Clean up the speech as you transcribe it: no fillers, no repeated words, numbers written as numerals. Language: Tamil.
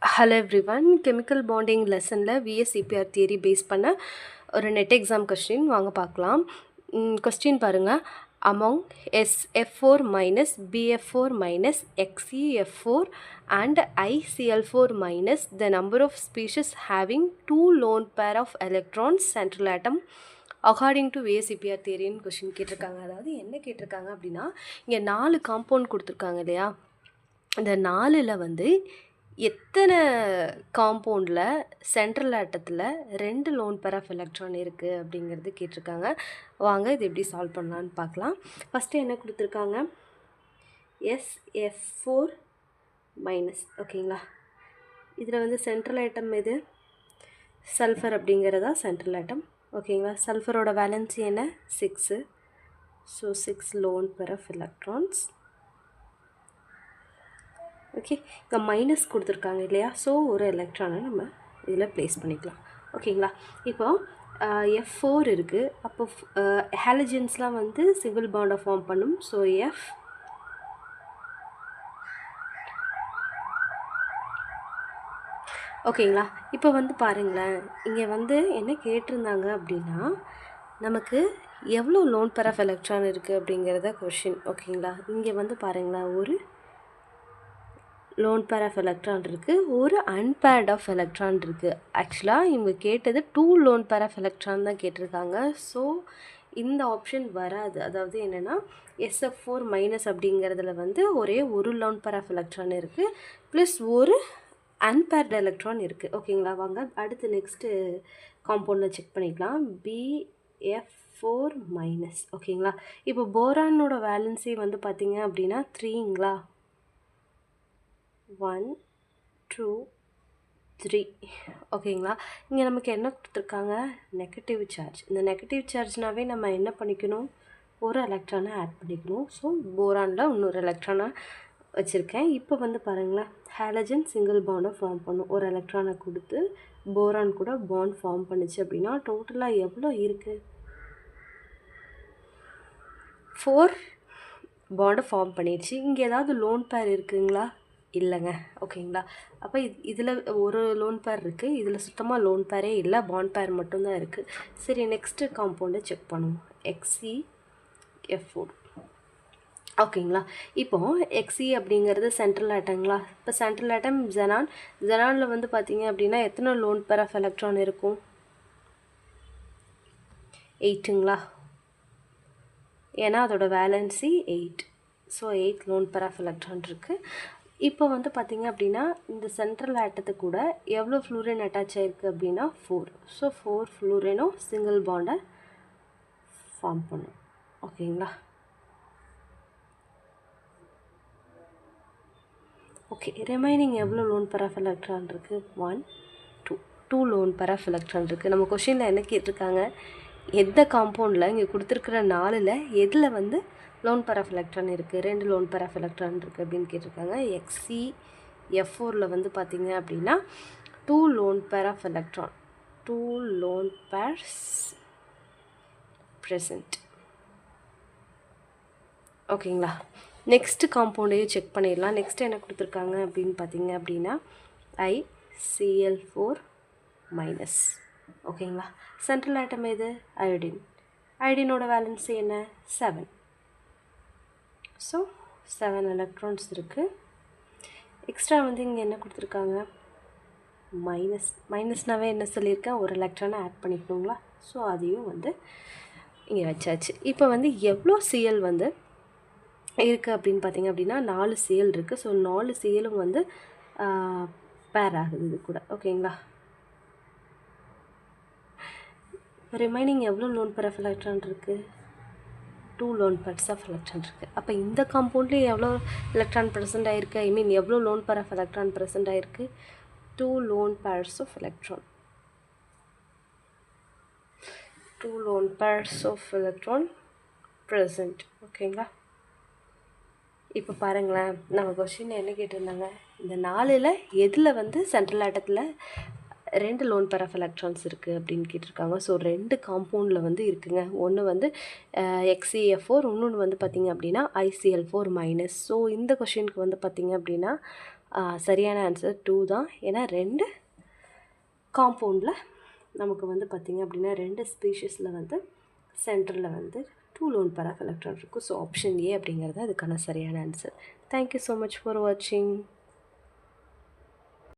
Hello everyone, chemical bonding lessonல VSEPR theory பேஸ் பண்ண ஒரு நெட் எக்ஸாம் கொஸ்டின் வாங்க பார்க்கலாம். கொஸ்டின் பாருங்க. Among SF4 minus BF4 minus XeF4 and ICl4 minus the number of species having two lone pair of electrons central atom according to VSEPR தியரின்னு கொஸ்டின் கேட்டிருக்காங்க. அதாவது என்ன கேட்டிருக்காங்க அப்படின்னா, இங்கே 4 காம்பவுண்ட் கொடுத்துருக்காங்க இல்லையா, இந்த 4ல் வந்து எத்தனை காம்பவுண்டில் சென்ட்ரல் ஆட்டத்தில் 2 லோன் பேர் ஆஃப் எலக்ட்ரான் இருக்குது அப்படிங்கிறது கேட்டிருக்காங்க. வாங்க இது எப்படி சால்வ் பண்ணலான்னு பார்க்கலாம். ஃபஸ்ட்டு என்ன கொடுத்துருக்காங்க, SF4 மைனஸ், ஓகேங்களா. இதில் வந்து சென்ட்ரல் ஆட்டம் எது, சல்ஃபர் அப்படிங்கிறதா சென்ட்ரல் ஆட்டம், ஓகேங்களா. சல்ஃபரோட வேலன்சி என்ன, 6. So 6 lone pair of electrons. Okay, இங்கே மைனஸ் கொடுத்துருக்காங்க இல்லையா, ஸோ ஒரு எலக்ட்ரானை நம்ம இதில் ப்ளேஸ் பண்ணிக்கலாம், ஓகேங்களா. இப்போ F4 இருக்குது, அப்போ ஹாலஜன்ஸ்லாம் வந்து சிங்கிள் பாண்டை ஃபார்ம் பண்ணும். ஸோ F, ஓகேங்களா. இப்போ வந்து பாருங்களேன், இங்கே வந்து என்ன கேட்டிருந்தாங்க அப்படின்னா, நமக்கு எவ்வளோ லோன் பேர் ஆஃப் எலக்ட்ரான் இருக்குது அப்படிங்கிறத கொஷின், ஓகேங்களா. இங்கே வந்து பாருங்களேன், ஒரு லோன் பேர் ஆஃப் எலக்ட்ரான் இருக்குது, ஒரு அன்பேர்ட் ஆஃப் எலக்ட்ரான் இருக்குது. ஆக்சுவலாக இவங்க கேட்டது 2 லோன் பேர் ஆஃப் எலக்ட்ரான் தான் கேட்டிருக்காங்க. ஸோ இந்த ஆப்ஷன் வராது. அதாவது என்னென்னா, SF4 மைனஸ் அப்படிங்கிறதுல வந்து ஒரே ஒரு லோன் பேர் ஆஃப் எலக்ட்ரான் இருக்குது, ப்ளஸ் ஒரு அன்பேர்டு எலக்ட்ரான் இருக்குது, ஓகேங்களா. வாங்க அடுத்து நெக்ஸ்ட்டு காம்பவுண்டில் செக் பண்ணிக்கலாம். BF4 மைனஸ், ஓகேங்களா. இப்போ போரானோட வேலன்சி வந்து பார்த்திங்க அப்படின்னா 3ங்களா, 1 2 3, ஓகேங்களா. இங்கே நமக்கு என்ன கொடுத்துருக்காங்க, நெகட்டிவ் சார்ஜ். இந்த நெகட்டிவ் சார்ஜ்னாவே நம்ம என்ன பண்ணிக்கணும், ஒரு எலக்ட்ரானை ஆட் பண்ணிக்கணும். ஸோ போரானில் இன்னொரு எலக்ட்ரானை வச்சுருக்கேன். இப்போ வந்து பாருங்களேன், ஹாலஜன் சிங்கிள் பாண்டை ஃபார்ம் பண்ணும், ஒரு எலக்ட்ரானை கொடுத்து போரான் கூட பாண்ட் ஃபார்ம் பண்ணிச்சு அப்படின்னா டோட்டலாக எவ்வளோ இருக்குது, 4 பாண்டை ஃபார்ம் பண்ணிடுச்சு. இங்கே ஏதாவது லோன் பேர் இருக்குங்களா, இல்லைங்க, ஓகேங்களா. அப்போ இதில் ஒரு லோன் பேர் இருக்குது, இதில் சுத்தமாக லோன் பேரே இல்லை, பாண்ட் பேர் மட்டும்தான் இருக்குது. சரி, நெக்ஸ்ட்டு காம்பவுண்டை செக் பண்ணுவோம். XeF4, ஓகேங்களா. இப்போது Xe அப்படிங்கிறது சென்ட்ரல் ஆட்டங்களா. இப்போ சென்ட்ரல் ஆட்டம் ஜெனானில் வந்து பார்த்திங்க அப்படின்னா எத்தனை லோன் பேர் ஆஃப் எலக்ட்ரான் இருக்கும், 8ங்களா. ஏன்னா அதோட valency 8. So 8 lone pair of electron இருக்குது. இப்போ வந்து பார்த்திங்க அப்படின்னா இந்த சென்ட்ரல் ஆட்டத்து கூட எவ்வளோ ஃப்ளூரின் அட்டாச் ஆகிருக்கு அப்படின்னா 4. ஸோ 4 ஃப்ளூரினும் சிங்கிள் பாண்டை ஃபார்ம் பண்ணும், ஓகேங்களா. ஓகே, ரிமைனிங் எவ்வளோ லோன் பேர் ஆஃப் எலக்ட்ரான் இருக்குது, 1 2 லோன் பேர் ஆஃப் எலக்ட்ரான் இருக்குது. நம்ம கொஷினில் என்ன கேட்டிருக்காங்க, எந்த காம்பவுண்டில் இங்கே கொடுத்துருக்குற 4ல் எதில் வந்து லோன் பேர் ஆஃப் எலக்ட்ரான் இருக்குது, 2 லோன் பேர் ஆஃப் எலக்ட்ரான் இருக்குது அப்படின்னு கேட்டிருக்காங்க. XeF4ல் வந்து பார்த்திங்க அப்படின்னா 2 lone pair of electron, 2 lone pairs present, ஓகேங்களா. நெக்ஸ்ட்டு காம்பவுண்டையும் செக் பண்ணிடலாம். நெக்ஸ்ட்டு என்ன கொடுத்துருக்காங்க அப்படின்னு பார்த்திங்க அப்படின்னா ICl4 மைனஸ், ஓகேங்களா. சென்ட்ரல் ஆட்டம் எது, அயோடின். அயோடினோட வேலன்சி என்ன, 7. ஸோ 7 எலக்ட்ரான்ஸ் இருக்குது. எக்ஸ்ட்ரா வந்து இங்கே என்ன கொடுத்துருக்காங்க, மைனஸ்னாவே என்ன சொல்லியிருக்கேன், ஒரு எலக்ட்ரானை ஆட் பண்ணிக்கணுங்களா. ஸோ அதையும் வந்து இங்கே வச்சாச்சு. இப்போ வந்து எவ்வளோ Cl வந்து இருக்குது அப்படின்னு பார்த்திங்க அப்படின்னா 4 Cl இருக்குது. ஸோ 4 Clம் வந்து பேர் ஆகுது இது கூட, ஓகேங்களா. ரிமைனிங் எவ்வளோ லோன் பேர் ஆஃப் எலக்ட்ரான் இருக்குது, 2 லோன் பேர்ஸ் ஆஃப் எலக்ட்ரான் இருக்குது. அப்போ இந்த காம்பவுண்ட்லேயே எவ்வளோ எலக்ட்ரான் ப்ரெசென்ட் ஆகிருக்கு, ஐ மீன் எவ்வளோ loan pair of electron present ஆகிருக்கு, 2 lone pairs of electron, 2 lone pairs of electron present, ஓகேங்களா. இப்போ பாருங்களேன், நம்ம கொஸ்டின் என்ன கேட்டிருந்தாங்க, இந்த 4ல் எதில் வந்து சென்ட்ரல் ஆட்டத்தில் 2 லோன் பேர் ஆஃப் எலக்ட்ரான்ஸ் இருக்குது அப்படின்னு கேட்டிருக்காங்க. ஸோ 2 காம்பவுண்டில் வந்து இருக்குங்க. ஒன்று வந்து XeF4, இன்னொன்று வந்து பார்த்திங்க அப்படின்னா ICl4 மைனஸ். ஸோ இந்த கொஷினுக்கு வந்து பார்த்திங்க அப்படின்னா சரியான ஆன்சர் 2 தான். ஏன்னா 2 காம்பவுண்டில் நமக்கு வந்து பார்த்திங்க அப்படின்னா 2 ஸ்பீஷீஸில் வந்து சென்டரில் வந்து 2 லோன் பேரா எலக்ட்ரான் இருக்கும். ஸோ ஆப்ஷன் ஏ அப்படிங்கிறது அதுக்கான சரியான answer. Thank you so much for வாட்சிங்.